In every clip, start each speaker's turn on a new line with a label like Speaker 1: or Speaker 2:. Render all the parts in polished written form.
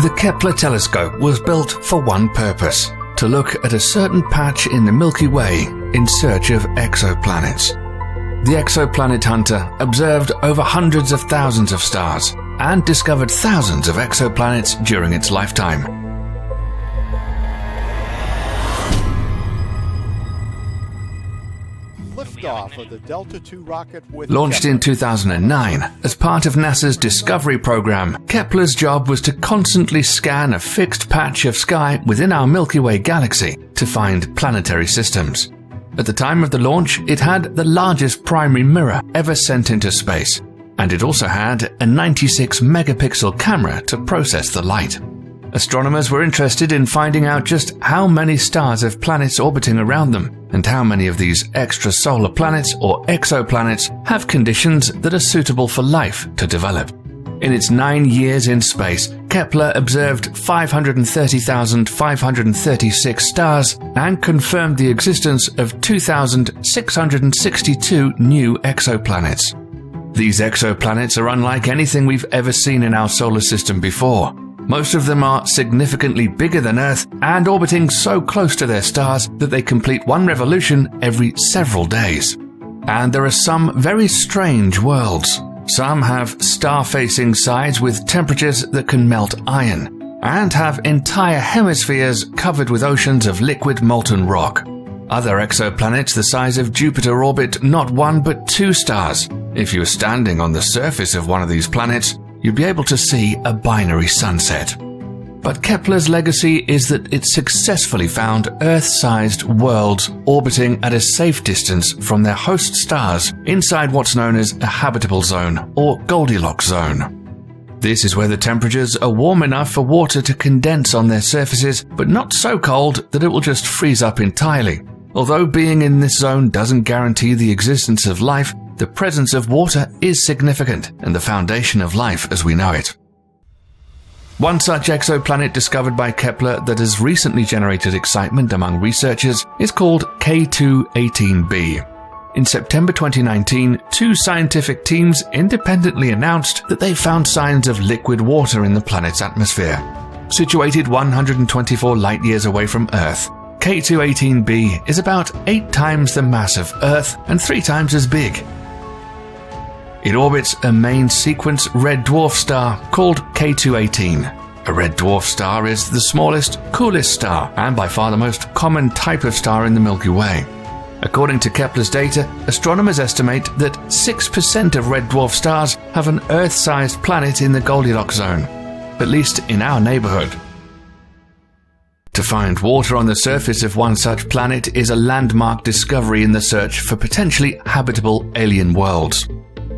Speaker 1: The Kepler telescope was built for one purpose: to look at a certain patch in the Milky Way in search of exoplanets. The exoplanet hunter observed over hundreds of thousands of stars and discovered thousands of exoplanets during its lifetime.
Speaker 2: Liftoff of the Delta II rocket with
Speaker 1: Launched in 2009 as part of NASA's Discovery program, Kepler's job was to constantly scan a fixed patch of sky within our Milky Way galaxy to find planetary systems. At the time of the launch, it had the largest primary mirror ever sent into space, and it also had a 96-megapixel camera to process the light. Astronomers were interested in finding out just how many stars have planets orbiting around them, and how many of these extrasolar planets or exoplanets have conditions that are suitable for life to develop. In its 9 years in space, Kepler observed 530,536 stars and confirmed the existence of 2,662 new exoplanets. These exoplanets are unlike anything we've ever seen in our solar system before. Most of them are significantly bigger than Earth and orbiting so close to their stars that they complete one revolution every several days. And there are some very strange worlds. Some have star-facing sides with temperatures that can melt iron, and have entire hemispheres covered with oceans of liquid molten rock. Other exoplanets the size of Jupiter orbit not one but two stars. If you were standing on the surface of one of these planets, you'd be able to see a binary sunset. But Kepler's legacy is that it successfully found Earth-sized worlds orbiting at a safe distance from their host stars inside what's known as a habitable zone or Goldilocks zone. This is where the temperatures are warm enough for water to condense on their surfaces, but not so cold that it will just freeze up entirely. Although being in this zone doesn't guarantee the existence of life, the presence of water is significant and the foundation of life as we know it. One such exoplanet discovered by Kepler that has recently generated excitement among researchers is called K2-18b. In September 2019, two scientific teams independently announced that they found signs of liquid water in the planet's atmosphere. Situated 124 light-years away from Earth, K2-18b is about 8 times the mass of Earth and 3 times as big. It orbits a main sequence red dwarf star called K2-18. A red dwarf star is the smallest, coolest star and by far the most common type of star in the Milky Way. According to Kepler's data, astronomers estimate that 6% of red dwarf stars have an Earth-sized planet in the Goldilocks zone, at least in our neighborhood. To find water on the surface of one such planet is a landmark discovery in the search for potentially habitable alien worlds.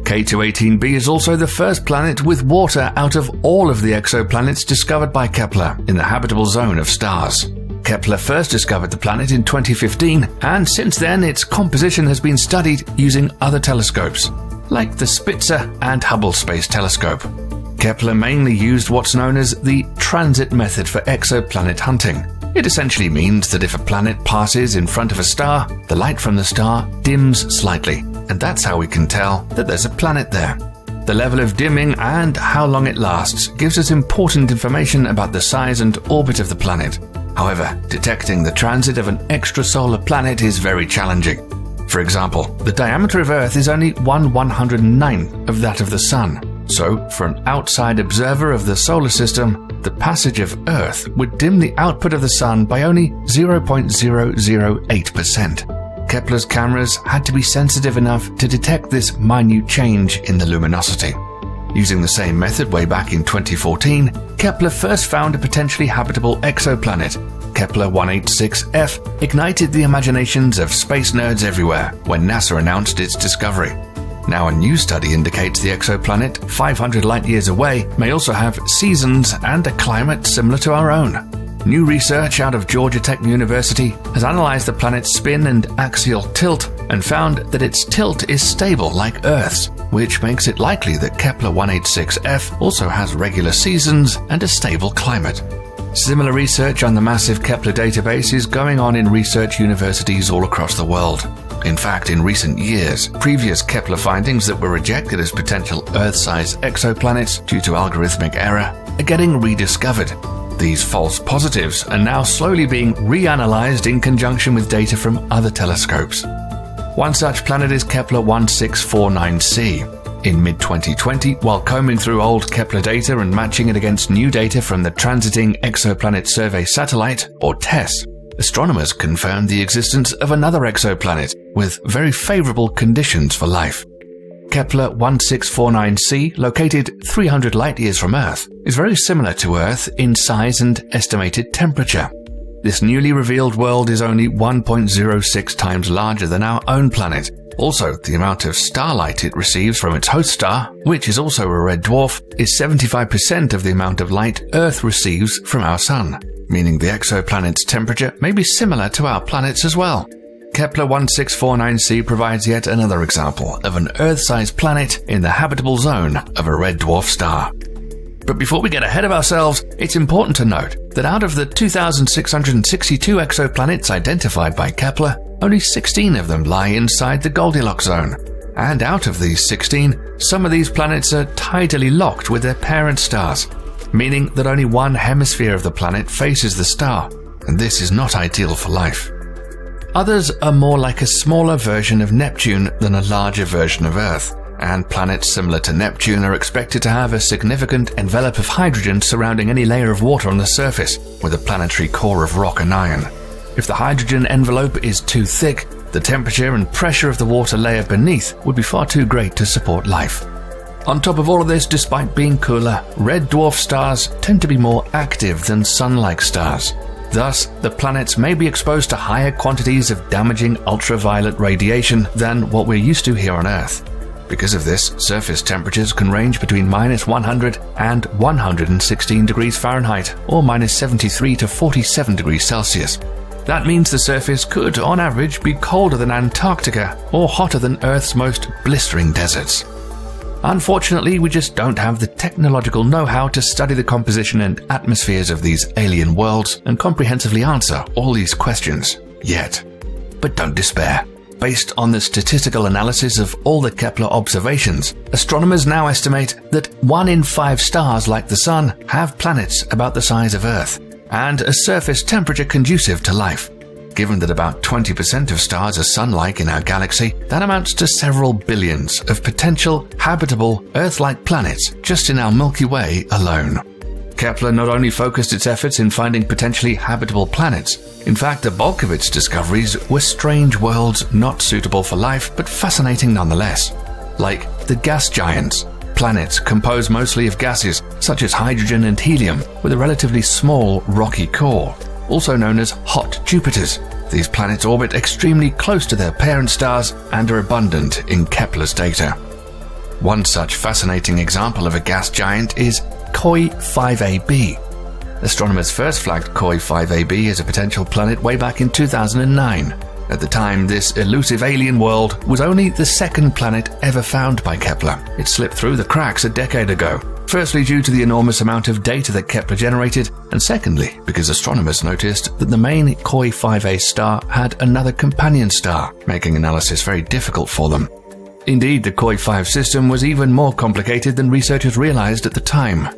Speaker 1: K2-18b is also the first planet with water out of all of the exoplanets discovered by Kepler in the habitable zone of stars. Kepler first discovered the planet in 2015, and since then its composition has been studied using other telescopes, like the Spitzer and Hubble Space Telescope. Kepler mainly used what's known as the transit method for exoplanet hunting. It essentially means that if a planet passes in front of a star, the light from the star dims slightly, and that's how we can tell that there's a planet there. The level of dimming and how long it lasts gives us important information about the size and orbit of the planet. However, detecting the transit of an extrasolar planet is very challenging. For example, the diameter of Earth is only 1/109th of that of the Sun. So, for an outside observer of the solar system, the passage of Earth would dim the output of the Sun by only 0.008%. Kepler's cameras had to be sensitive enough to detect this minute change in the luminosity. Using the same method way back in 2014, Kepler first found a potentially habitable exoplanet. Kepler 186f ignited the imaginations of space nerds everywhere when NASA announced its discovery. Now a new study indicates the exoplanet, 500 light-years away, may also have seasons and a climate similar to our own. New research out of Georgia Tech University has analyzed the planet's spin and axial tilt and found that its tilt is stable like Earth's, which makes it likely that Kepler 186f also has regular seasons and a stable climate. Similar research on the massive Kepler database is going on in research universities all across the world. In fact, in recent years, previous Kepler findings that were rejected as potential Earth-sized exoplanets due to algorithmic error are getting rediscovered. These false positives are now slowly being reanalyzed in conjunction with data from other telescopes. One such planet is Kepler 1649c. In mid-2020, while combing through old Kepler data and matching it against new data from the Transiting Exoplanet Survey Satellite, or TESS, astronomers confirmed the existence of another exoplanet with very favorable conditions for life. Kepler 1649c, located 300 light-years from Earth, is very similar to Earth in size and estimated temperature. This newly revealed world is only 1.06 times larger than our own planet. Also, the amount of starlight it receives from its host star, which is also a red dwarf, is 75% of the amount of light Earth receives from our Sun, meaning the exoplanet's temperature may be similar to our planet's as well. Kepler 1649c provides yet another example of an Earth-sized planet in the habitable zone of a red dwarf star. But before we get ahead of ourselves, it's important to note that out of the 2,662 exoplanets identified by Kepler, only 16 of them lie inside the Goldilocks zone. And out of these 16, some of these planets are tidally locked with their parent stars, meaning that only one hemisphere of the planet faces the star, and this is not ideal for life. Others are more like a smaller version of Neptune than a larger version of Earth, and planets similar to Neptune are expected to have a significant envelope of hydrogen surrounding any layer of water on the surface, with a planetary core of rock and iron. If the hydrogen envelope is too thick, the temperature and pressure of the water layer beneath would be far too great to support life. On top of all of this, despite being cooler, red dwarf stars tend to be more active than Sun-like stars. Thus, the planets may be exposed to higher quantities of damaging ultraviolet radiation than what we're used to here on Earth. Because of this, surface temperatures can range between -100 and 116 degrees Fahrenheit, or -73 to 47 degrees Celsius. That means the surface could, on average, be colder than Antarctica or hotter than Earth's most blistering deserts. Unfortunately, we just don't have the technological know-how to study the composition and atmospheres of these alien worlds and comprehensively answer all these questions yet. But don't despair. Based on the statistical analysis of all the Kepler observations, astronomers now estimate that 1 in 5 stars like the Sun have planets about the size of Earth and a surface temperature conducive to life. Given that about 20% of stars are Sun-like in our galaxy, that amounts to several billions of potential habitable Earth-like planets just in our Milky Way alone. Kepler not only focused its efforts in finding potentially habitable planets, in fact the bulk of its discoveries were strange worlds not suitable for life but fascinating nonetheless, like the gas giants, planets composed mostly of gases such as hydrogen and helium with a relatively small rocky core, also known as hot Jupiters. These planets orbit extremely close to their parent stars and are abundant in Kepler's data. One such fascinating example of a gas giant is KOI 5AB. Astronomers first flagged KOI 5AB as a potential planet way back in 2009. At the time, this elusive alien world was only the second planet ever found by Kepler. It slipped through the cracks a decade ago, firstly due to the enormous amount of data that Kepler generated, and secondly because astronomers noticed that the main KOI 5A star had another companion star, making analysis very difficult for them. Indeed, the KOI 5 system was even more complicated than researchers realized at the time.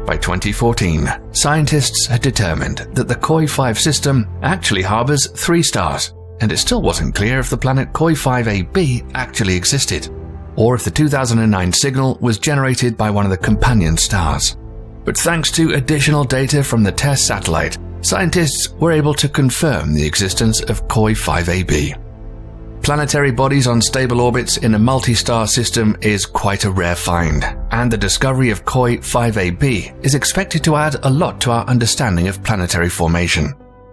Speaker 1: By 2014, scientists had determined that the KOI 5 system actually harbors 3 stars, and it still wasn't clear if the planet KOI 5AB actually existed, or if the 2009 signal was generated by one of the companion stars. But thanks to additional data from the TESS satellite, scientists were able to confirm the existence of KOI 5AB. Planetary bodies on stable orbits in a multi-star system is quite a rare find, and the discovery of KOI 5AB is expected to add a lot to our understanding of planetary formation.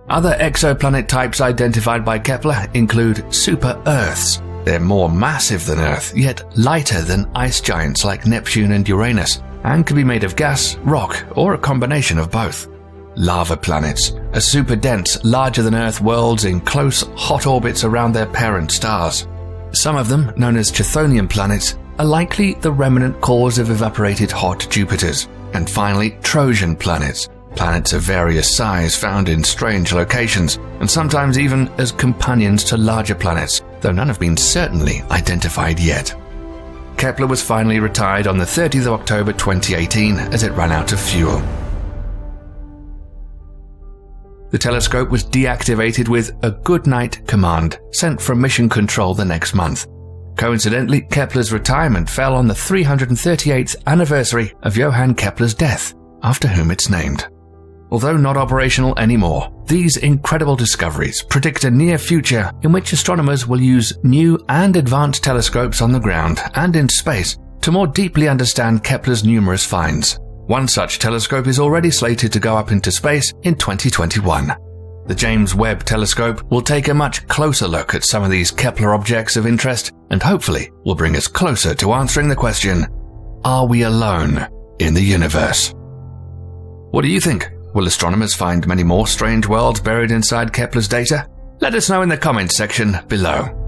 Speaker 1: Other exoplanet types identified by Kepler include super-Earths. They're more massive than Earth, yet lighter than ice giants like Neptune and Uranus, and can be made of gas, rock, or a combination of both. Lava planets are super-dense, larger-than-Earth worlds in close, hot orbits around their parent stars. Some of them, known as Chthonian planets, are likely the remnant cores of evaporated hot Jupiters. And finally, Trojan planets, planets of various size found in strange locations, and sometimes even as companions to larger planets, though none have been certainly identified yet. Kepler was finally retired on the 30th of October 2018 as it ran out of fuel. The telescope was deactivated with a good night command sent from Mission Control the next month. Coincidentally, Kepler's retirement fell on the 338th anniversary of Johann Kepler's death, after whom it's named. Although not operational anymore, these incredible discoveries predict a near future in which astronomers will use new and advanced telescopes on the ground and in space to more deeply understand Kepler's numerous finds. One such telescope is already slated to go up into space in 2021. The James Webb Telescope will take a much closer look at some of these Kepler objects of interest and hopefully will bring us closer to answering the question, are we alone in the universe? What do you think? Will astronomers find many more strange worlds buried inside Kepler's data? Let us know in the comments section below.